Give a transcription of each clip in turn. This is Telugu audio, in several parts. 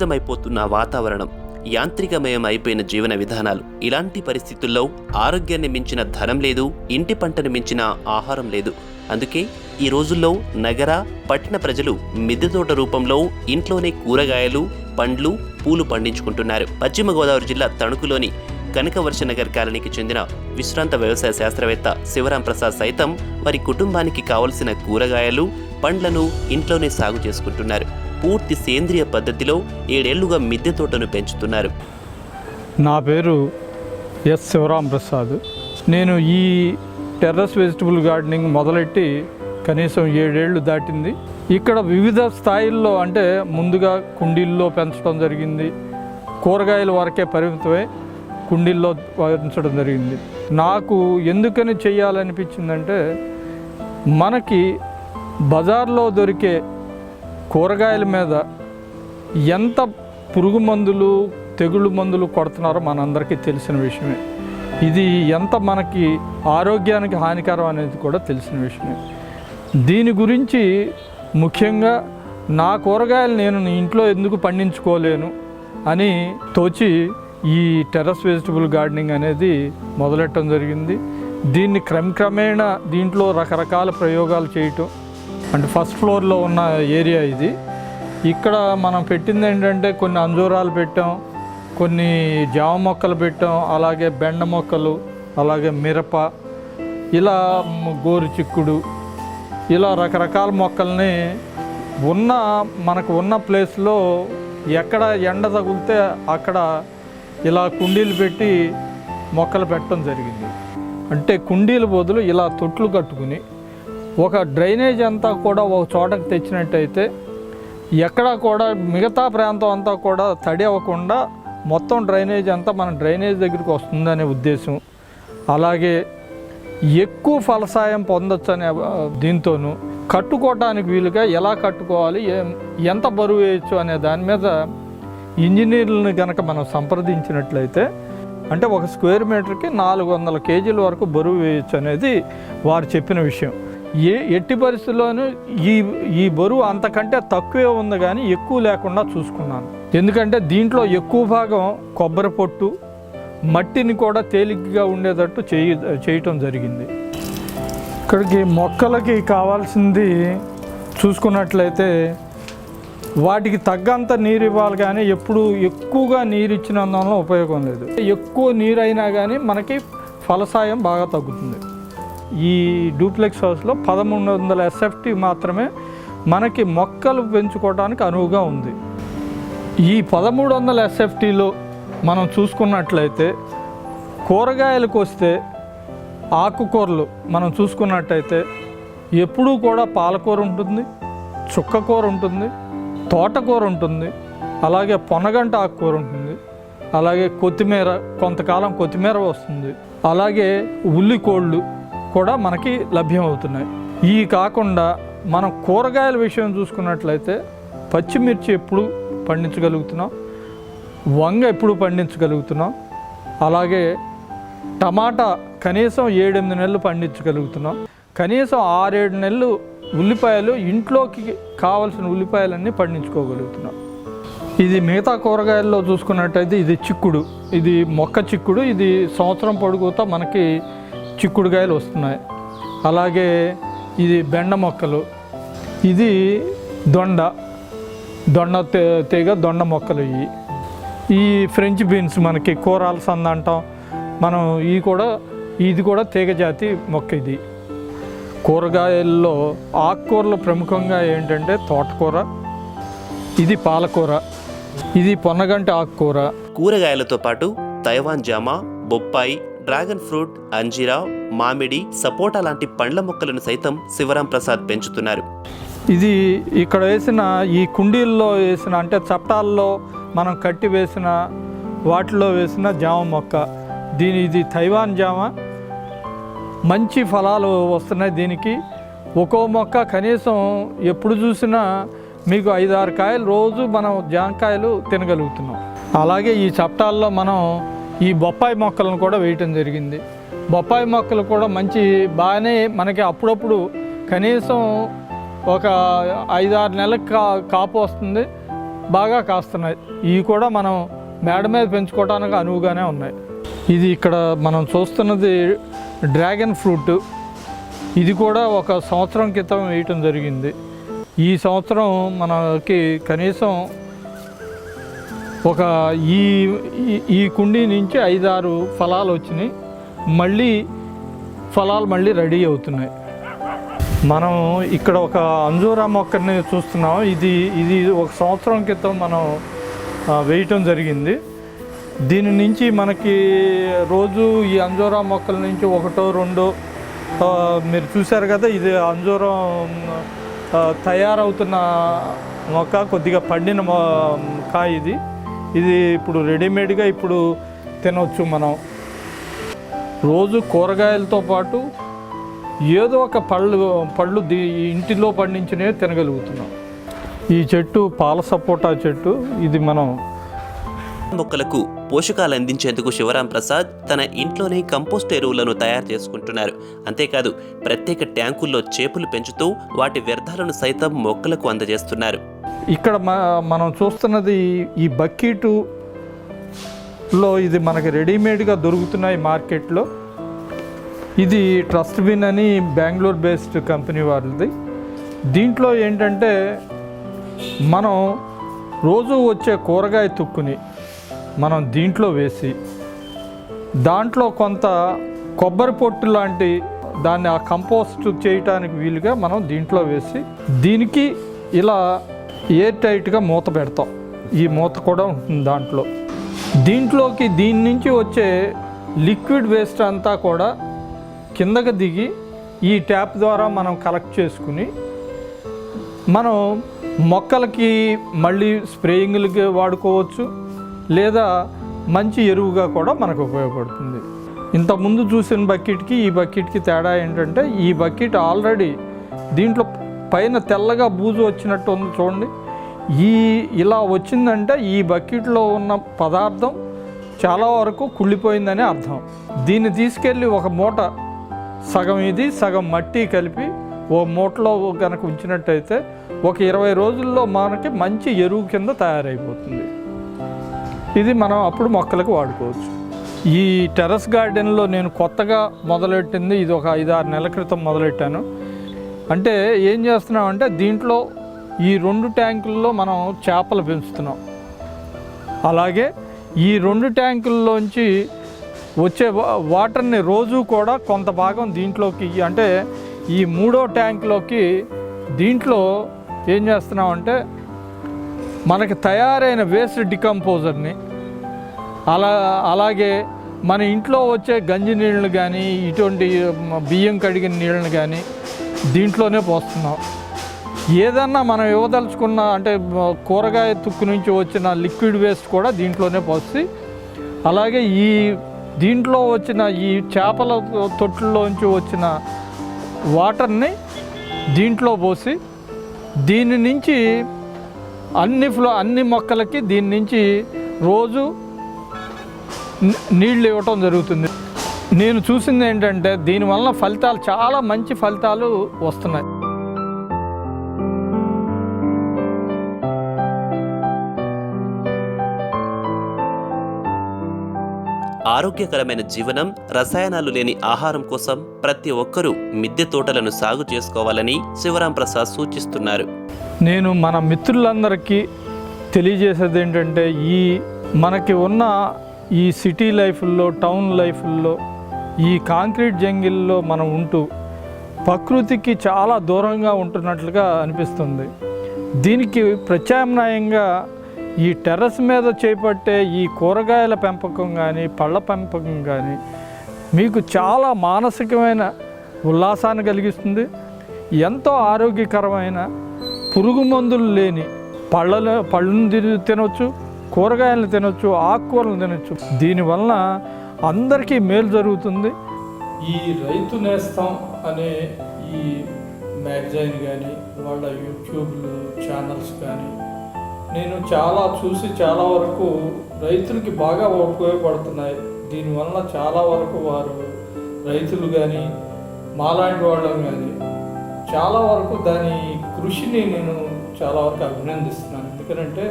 కలుషితమైపోతున్న వాతావరణం, యాంత్రికమయం అయిపోయిన జీవన విధానాలు, ఇలాంటి పరిస్థితుల్లో ఆరోగ్యాన్ని మించిన ధనం లేదు, ఇంటి పంటను మించిన ఆహారం లేదు. అందుకే ఈ రోజుల్లో నగర పట్టణ ప్రజలు మిద్దె తోట రూపంలో ఇంట్లోనే కూరగాయలు, పండ్లు, పూలు పండించుకుంటున్నారు. పశ్చిమ గోదావరి జిల్లా తణుకులోని కనకవర్షనగర్ కాలనీకి చెందిన విశ్రాంత వ్యవసాయ శాస్త్రవేత్త శివరాం ప్రసాద్ సైతం వారి కుటుంబానికి కావలసిన కూరగాయలు, పండ్లను ఇంట్లోనే సాగు చేసుకుంటున్నారు. పూర్తి సేంద్రియ పద్ధతిలో 7 ఏళ్లుగా మిద్దె తోటను పెంచుతున్నారు. నా పేరు ఎస్ శివరాం ప్రసాద్. నేను ఈ టెర్రస్ వెజిటబుల్ గార్డెనింగ్ మొదలెట్టి కనీసం 7 ఏళ్ళు దాటింది. ఇక్కడ వివిధ స్థాయిల్లో, అంటే ముందుగా కుండీల్లో పెంచడం జరిగింది, కూరగాయల వరకే పరిమితమై కుండీల్లో పెంచడం జరిగింది. నాకు ఎందుకని చేయాలనిపించిందంటే, మనకి బజార్లో దొరికే కూరగాయల మీద ఎంత పురుగు మందులు, తెగుళ్ళు మందులు కొడుతున్నారో మనందరికీ తెలిసిన విషయమే. ఇది ఎంత మనకి ఆరోగ్యానికి హానికరం అనేది కూడా తెలిసిన విషయమే. దీని గురించి ముఖ్యంగా నా కూరగాయలు నేను ఇంట్లో ఎందుకు పండించుకోలేను అని తోచి ఈ టెర్రస్ వెజిటబుల్ గార్డెనింగ్ అనేది మొదలెట్టడం జరిగింది. దీన్ని క్రమక్రమేణా దీంట్లో రకరకాల ప్రయోగాలు చేయటం. అంటే ఫస్ట్ ఫ్లోర్లో ఉన్న ఏరియా ఇది. ఇక్కడ మనం పెట్టింది ఏంటంటే కొన్ని అంజూరాలు పెట్టాం, కొన్ని జామ మొక్కలు పెట్టాం, అలాగే బెండ మొక్కలు, అలాగే మిరప, ఇలా గోరు చిక్కుడు, ఇలా రకరకాల మొక్కల్ని మనకు ఉన్న ప్లేస్లో ఎక్కడ ఎండ తగిలితే అక్కడ ఇలా కుండీలు పెట్టి మొక్కలు పెట్టడం జరిగింది. అంటే కుండీల బదులు ఇలా తొట్లు కట్టుకుని ఒక డ్రైనేజ్ అంతా కూడా ఒక చోటకు తెచ్చినట్టయితే ఎక్కడా కూడా మిగతా ప్రాంతం అంతా కూడా తడి అవ్వకుండా మొత్తం డ్రైనేజ్ అంతా మన డ్రైనేజ్ దగ్గరికి వస్తుందనే ఉద్దేశం. అలాగే ఎక్కువ ఫలసాయం పొందొచ్చు అనే దీంతోనూ కట్టుకోవటానికి వీలుగా ఎలా కట్టుకోవాలి, ఎంత బరువు వేయచ్చు అనే దాని మీద ఇంజనీర్లను కనుక మనం సంప్రదించినట్లయితే, అంటే ఒక స్క్వేర్ మీటర్కి 400 కేజీల వరకు బరువు వేయచ్చు అనేది వారు చెప్పిన విషయం. ఎట్టి పరిస్థితుల్లోనూ ఈ బరువు అంతకంటే తక్కువే ఉంది, కానీ ఎక్కువ లేకుండా చూసుకున్నాను. ఎందుకంటే దీంట్లో ఎక్కువ భాగం కొబ్బరి పొట్టు, మట్టిని కూడా తేలికగా ఉండేటట్టు చేయటం జరిగింది. ఇక్కడికి మొక్కలకి కావాల్సింది చూసుకున్నట్లయితే వాటికి తగ్గంత నీరు ఇవ్వాలి, కానీ ఎప్పుడు ఎక్కువగా నీరు ఇచ్చినందువల్ల ఉపయోగం లేదు. ఎక్కువ నీరు అయినా కానీ మనకి ఫలసాయం బాగా తగ్గుతుంది. ఈ డూప్లెక్స్ హౌస్లో 1300 SFT మాత్రమే మనకి మొక్కలు పెంచుకోవడానికి అనువుగా ఉంది. ఈ 1300 SFTలో మనం చూసుకున్నట్లయితే కూరగాయలకు వస్తే, ఆకుకూరలు మనం చూసుకున్నట్టయితే ఎప్పుడూ కూడా పాలకూర ఉంటుంది, చుక్కకూర ఉంటుంది, తోటకూర ఉంటుంది, అలాగే పొనగంట ఆకుకూర ఉంటుంది, అలాగే కొత్తిమీర, కొంతకాలం కొత్తిమీర వస్తుంది, అలాగే ఉల్లికోళ్ళు కూడా మనకి లభ్యమవుతున్నాయి. ఈ కాకుండా మనం కూరగాయల విషయం చూసుకున్నట్లయితే పచ్చిమిర్చి ఎప్పుడు పండించగలుగుతున్నాం, వంగ ఎప్పుడు పండించగలుగుతున్నాం, అలాగే టమాటా కనీసం 7-8 నెలలు పండించగలుగుతున్నాం, కనీసం 6-7 నెలలు ఉల్లిపాయలు ఇంట్లోకి కావాల్సిన ఉల్లిపాయలన్నీ పండించుకోగలుగుతున్నాం. ఇది మిగతా కూరగాయల్లో చూసుకున్నట్టయితే ఇది చిక్కుడు, ఇది మొక్క చిక్కుడు, ఇది సంవత్సరం పొడుగుతా మనకి చిక్కుడుకాయలు వస్తున్నాయి. అలాగే ఇది బెండ మొక్కలు, ఇది దొండ తీగ దొండ మొక్కలు. ఈ ఫ్రెంచ్ బీన్స్ మనకి కూరాల సంద అంటాం మనం, ఇది కూడా తీగ జాతి మొక్క. ఇది కూరగాయల్లో ఆకుకూరలు ప్రముఖంగా ఏంటంటే తోటకూర, ఇది పాలకూర, ఇది పొన్నగంటి ఆకుకూర. కూరగాయలతో పాటు తైవాన్ జామ, బొప్పాయి, డ్రాగన్ ఫ్రూట్, అంజీరా, మామిడి, సపోటా లాంటి పండ్ల మొక్కలను సైతం శివరాం ప్రసాద్ పెంచుతున్నారు. ఇది ఇక్కడ వేసిన ఈ కుండీల్లో వేసిన, అంటే చప్టాల్లో మనం కట్టి వేసిన వాటిలో వేసిన జామ మొక్క. ఇది తైవాన్ జామ, మంచి ఫలాలు వస్తున్నాయి దీనికి. ఒక్కో మొక్క కనీసం ఎప్పుడు చూసినా మీకు 5-6 కాయలు రోజు మనం జామకాయలు తినగలుగుతున్నాం. అలాగే ఈ చప్టాల్లో మనం ఈ బొప్పాయి మొక్కలను కూడా వేయటం జరిగింది. బొప్పాయి మొక్కలు కూడా బాగానే మనకి అప్పుడప్పుడు కనీసం ఒక 5-6 నెలలకు కాపు వస్తుంది. బాగా కాస్తున్నాయి. ఇవి కూడా మనం మేడ మీద పెంచుకోవడానికి అనువుగానే ఉన్నాయి. ఇది ఇక్కడ మనం చూస్తున్నది డ్రాగన్ ఫ్రూట్. ఇది కూడా ఒక సంవత్సరం క్రితం వేయటం జరిగింది. ఈ సంవత్సరం మనకి కనీసం ఒక ఈ కుండీ నుంచి 5-6 ఫలాలు వచ్చినాయి. ఫలాలు మళ్ళీ రెడీ అవుతున్నాయి. మనం ఇక్కడ ఒక అంజూరా మొక్కని చూస్తున్నాం. ఇది ఒక సంవత్సరం క్రితం మనం వేయటం జరిగింది. దీని నుంచి మనకి రోజు ఈ అంజూరా మొక్కల నుంచి 1-2 మీరు చూశారు కదా, ఇది అంజూరం తయారవుతున్న మొక్క, కొద్దిగా పండిన కాయ. ఇది ఇప్పుడు రెడీమేడ్గా ఇప్పుడు తినవచ్చు. మనం రోజు కూరగాయలతో పాటు ఏదో ఒక పళ్ళు ఇంటిలో పండించినవి తినగలుగుతున్నాం. ఈ చెట్టు పాల సపోటా చెట్టు. ఇది మనం మొక్కలకు పోషకాలు అందించేందుకు శివరాం ప్రసాద్ తన ఇంట్లోనే కంపోస్ట్ ఎరువులను తయారు చేసుకుంటున్నారు. అంతేకాదు ప్రత్యేక ట్యాంకుల్లో చేపలు పెంచుతూ వాటి వ్యర్థాలను సైతం మొక్కలకు అందజేస్తున్నారు. ఇక్కడ మనం చూస్తున్నది ఈ బకెట్లో ఇది మనకి రెడీమేడ్గా దొరుకుతున్నాయి మార్కెట్లో. ఇది ట్రస్ట్ బిన్ అని బెంగళూరు బేస్డ్ కంపెనీ వాళ్ళది. దీంట్లో ఏంటంటే మనం రోజు వచ్చే కూరగాయ తుక్కుని మనం దీంట్లో వేసి దాంట్లో కొంత కొబ్బరి పొట్టు లాంటి దాన్ని ఆ కంపోస్ట్ చేయటానికి వీలుగా మనం దీంట్లో వేసి దీనికి ఇలా ఎయిర్ టైట్గా మూత పెడతాం. ఈ మూత కూడా ఉంటుంది దాంట్లో. దీని నుంచి వచ్చే లిక్విడ్ వేస్ట్ అంతా కూడా కిందకి దిగి ఈ ట్యాప్ ద్వారా మనం కలెక్ట్ చేసుకుని మనం మొక్కలకి మళ్ళీ స్ప్రేయింగ్లకి వాడుకోవచ్చు, లేదా మంచి ఎరువుగా కూడా మనకు ఉపయోగపడుతుంది. ఇంతకుముందు చూసిన బకెట్కి ఈ బకెట్కి తేడా ఏంటంటే ఈ బకెట్ ఆల్రెడీ దీంట్లో పైన తెల్లగా బూజు వచ్చినట్టు ఉంది చూడండి. ఇలా వచ్చిందంటే ఈ బకెట్లో ఉన్న పదార్థం చాలా వరకు కుళ్ళిపోయిందని అర్థం. దీన్ని తీసుకెళ్ళి ఒక మూట, సగం ఇది సగం మట్టి కలిపి ఓ మూటలో కనుక ఉంచినట్టయితే ఒక 20 రోజుల్లో మనకి మంచి ఎరువు కింద తయారైపోతుంది. ఇది మనం అప్పుడు మొక్కలకు వాడుకోవచ్చు. ఈ టెర్రస్ గార్డెన్లో నేను కొత్తగా మొదలెట్టింది ఇది ఒక 5-6 నెలల క్రితం మొదలెట్టాను. అంటే ఏం చేస్తున్నామంటే దీంట్లో ఈ 2 ట్యాంకుల్లో మనం చేపలు పెంచుతున్నాం. అలాగే ఈ 2 ట్యాంకుల్లోంచి వచ్చే వాటర్ని రోజు కూడా కొంత భాగం దీంట్లోకి, అంటే ఈ 3వ ట్యాంకులోకి దీంట్లో ఏం చేస్తున్నామంటే మనకి తయారైన వేస్ట్ డికంపోజర్ని అలాగే మన ఇంట్లో వచ్చే గంజి నీళ్ళని కానీ ఇటువంటి బియ్యం కడిగిన నీళ్ళని కానీ దీంట్లోనే పోస్తున్నాం. ఏదన్నా మనం ఇవ్వదలుచుకున్న అంటే కూరగాయ తుక్కు నుంచి వచ్చిన లిక్విడ్ వేస్ట్ కూడా దీంట్లోనే పోసి, అలాగే దీంట్లో వచ్చిన ఈ చేపల తొట్టుల్లోంచి వచ్చిన వాటర్ని దీంట్లో పోసి దీని నుంచి అన్ని మొక్కలకి దీని నుంచి రోజు నీళ్ళు ఇవ్వటం జరుగుతుంది. నేను చూసింది ఏంటంటే దీనివల్ల ఫలితాలు చాలా మంచి ఫలితాలు వస్తున్నాయి. ఆరోగ్యకరమైన జీవనం, రసాయనాలు లేని ఆహారం కోసం ప్రతి ఒక్కరూ మిద్దె తోటలను సాగు చేసుకోవాలని శివరాం ప్రసాద్ సూచిస్తున్నారు. నేను మన మిత్రులందరికీ తెలియజేసేది ఏంటంటే మనకి ఉన్న ఈ సిటీ లైఫ్లో, టౌన్ లైఫ్లో, ఈ కాంక్రీట్ జంగిల్లో మనం ఉంటూ ప్రకృతికి చాలా దూరంగా ఉంటున్నట్లుగా అనిపిస్తుంది. దీనికి ప్రత్యామ్నాయంగా ఈ టెర్రస్ మీద చేపట్టే ఈ కూరగాయల పెంపకం కానీ, పళ్ళ పెంపకం కానీ మీకు చాలా మానసికమైన ఉల్లాసాన్ని కలిగిస్తుంది. ఎంతో ఆరోగ్యకరమైన, పురుగు మందులు లేని పళ్ళను తినవచ్చు, కూరగాయలను తినవచ్చు, ఆకుకూరలు తినవచ్చు. దీనివల్ల అందరికీ మేలు జరుగుతుంది. ఈ రైతు నేస్తం అనే ఈ మ్యాగజైన్ కానీ, వాళ్ళ యూట్యూబ్ ఛానల్స్ కానీ నేను చాలా వరకు రైతులకి బాగా ఉపయోగపడుతున్నాయి. దీనివల్ల చాలా వరకు వారు రైతులు కానీ, మాలాంటి వాళ్ళం కానీ చాలా వరకు దాని కృషిని నేను చాలా వరకు అభినందిస్తున్నాను. ఎందుకంటే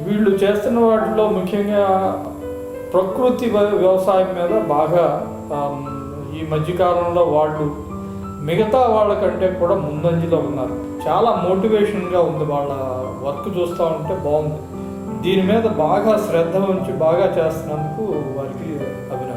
వీళ్ళు చేస్తున్న వాటిలో ముఖ్యంగా ప్రకృతి వ్యవసాయం మీద బాగా ఈ మధ్యకాలంలో వాళ్ళు మిగతా వాళ్ళకంటే కూడా ముందంజలో ఉన్నారు. చాలా మోటివేషన్గా ఉంది, వాళ్ళ వర్క్ చూస్తూ ఉంటే బాగుంది. దీని మీద బాగా శ్రద్ధ ఉంచి బాగా చేస్తున్నందుకు వారికి అభినందనలు.